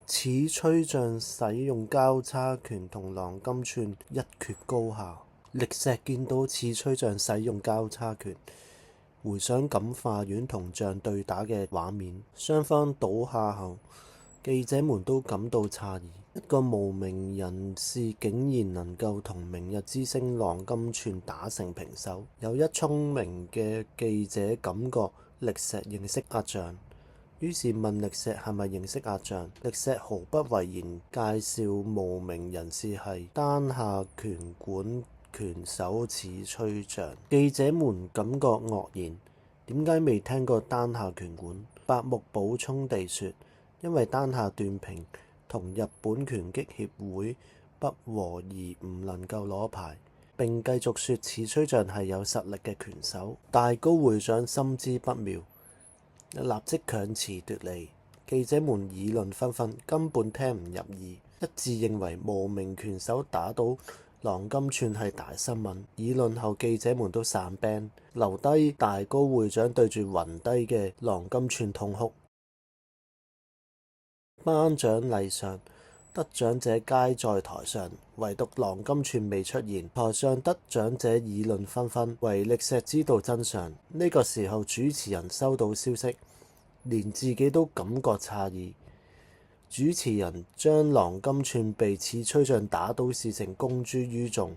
此吹將使用交叉拳同郎金寸一決高下。力石見到此吹將使用交叉拳，回想感化院同將對打嘅畫面，雙方倒下後，記者們都感到詫異，一個無名人士竟然能夠同明日之星郎金寸打成平手。有一聰明嘅記者感覺力石認識阿將，於是問力石係咪認識阿將。力石毫不諱言介紹無名人士係丹下拳館拳手此吹將。記者們感覺愕然，點解未聽過丹下拳館？白木補充地說，因為丹下段平同日本拳擊協會不和而唔能夠攞牌。並繼續說此吹將係有實力嘅拳手。大高會長心知不妙，立即強詞奪理。記者們議論紛紛，根本聽唔入耳，一致認為無名拳手打倒郎金寸係大新聞。議論後，記者們都散兵，留低大高會長對住暈低嘅郎金寸痛哭。頒獎禮上，得獎者皆在台上，唯獨郎金寸未出現。台上得獎者議論紛紛，唯力石知道真相。呢個時候，主持人收到消息，連自己都感覺詫異。主持人將郎金寸被此吹將打倒事情公諸於眾，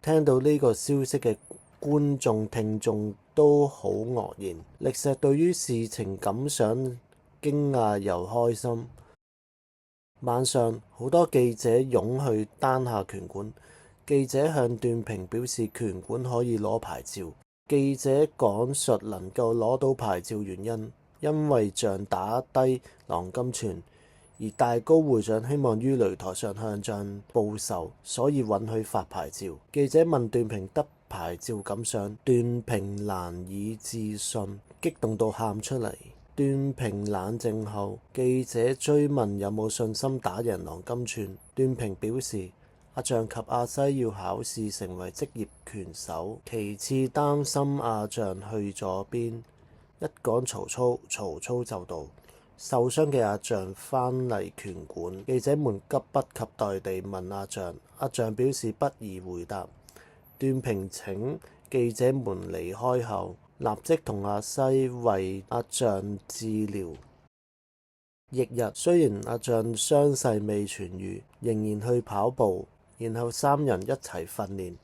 聽到呢個消息嘅觀眾聽眾都好愕然。力石對於事情感想驚訝又開心。晚上，好多記者湧去丹下拳館。記者向段平表示拳館可以攞牌照。記者講述能夠攞到牌照原因，因為將打低郎金寸，而大高會長希望於擂台上向將報仇，所以允許發牌照。記者問段平得牌照感想，段平難以置信，激動到喊出嚟。段平冷靜後，記者追問有冇信心打贏郎金寸。段平表示阿將及阿西要考試成為職業拳手，其次擔心阿將去咗邊。一講曹操，曹操就到。受傷嘅阿將返嚟拳館，記者們急不及待地問阿將，阿將表示不宜回答。段平請記者們離開後，立即同阿西為阿將治療。翌日，雖然阿將傷勢未痊愈，仍然去跑步，然後三人一齊訓練。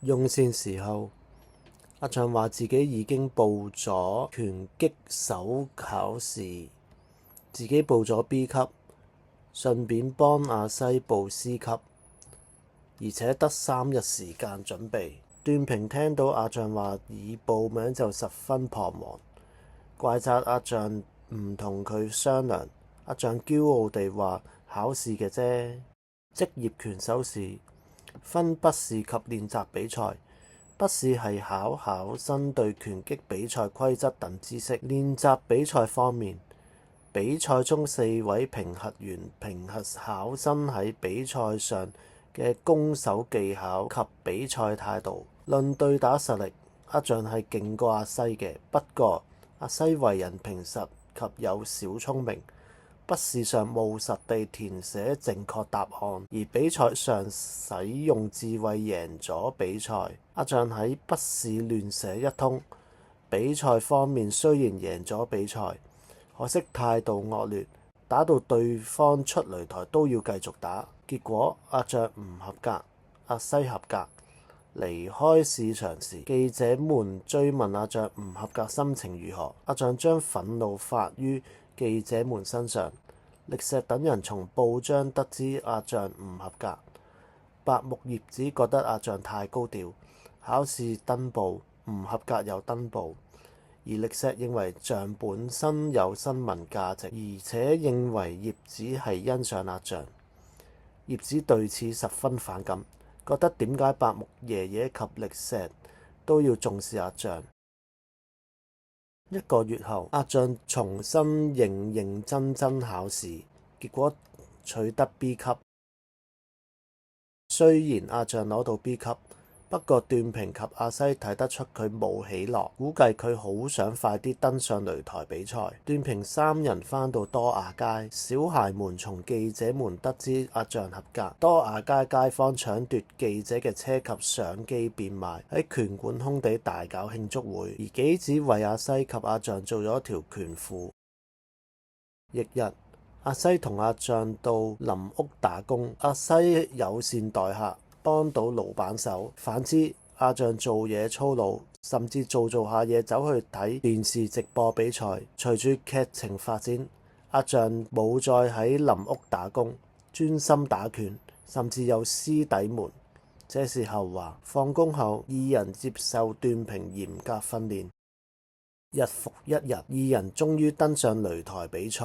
用膳時候，阿將話自己已經報咗拳擊手考試，自己報咗 B 級，順便幫阿西報 C 級，而且得3日時間準備。段平聽到阿將話已報名就十分彷徨，怪責阿將唔同佢商量。阿將驕傲地話考試嘅啫。職業拳手時分筆試及練習比賽，筆試係考生對拳擊比賽規則等知識。練習比賽方面，比賽中4位評核員評核考生喺比賽上嘅攻守技巧及比賽態度。論對打實力，阿將係勁過阿西嘅，不過阿西為人平實及有小聰明，筆試上務實地填寫正確答案，而比賽上使用智慧贏咗比賽。阿將喺筆試亂寫一通，比賽方面雖然贏咗比賽，可惜態度惡劣，打到對方出擂台都要繼續打，結果阿將唔合格，阿西合格。離開市場時，記者們追問阿將唔合格心情如何，阿將將憤怒發於記者們身上。力石等人從報章得知阿將唔合格，白木葉子覺得阿將太高調，考試登報，唔合格又登報，而力石認為將本身有新聞價值，而且認為葉子係欣賞阿將。葉子對此十分反感，覺得點解白木爺爺及力石都要重視阿將。1個月後，阿將重新認真考試，結果取得 B 級。雖然阿將攞到 B 級，不過段平及阿西睇得出佢冇喜樂，估計佢好想快啲登上擂台比賽。段平三人返到多亞街，小孩們從記者們得知阿象合格，多亞街街坊搶奪記者嘅車及相機變賣，喺拳館空地大搞慶祝會，而紀子為阿西及阿象做咗條拳褲。翌日，阿西同阿象到林屋打工，阿西友善待客，幫到老闆手。反之，阿象做嘢粗魯，甚至做下嘢走去睇電視直播比賽。隨住劇情發展，阿象冇再喺林屋打工，專心打拳，甚至有師弟們。這是後話。放工後，二人接受段平嚴格訓練。日復一日，二人終於登上擂台比賽。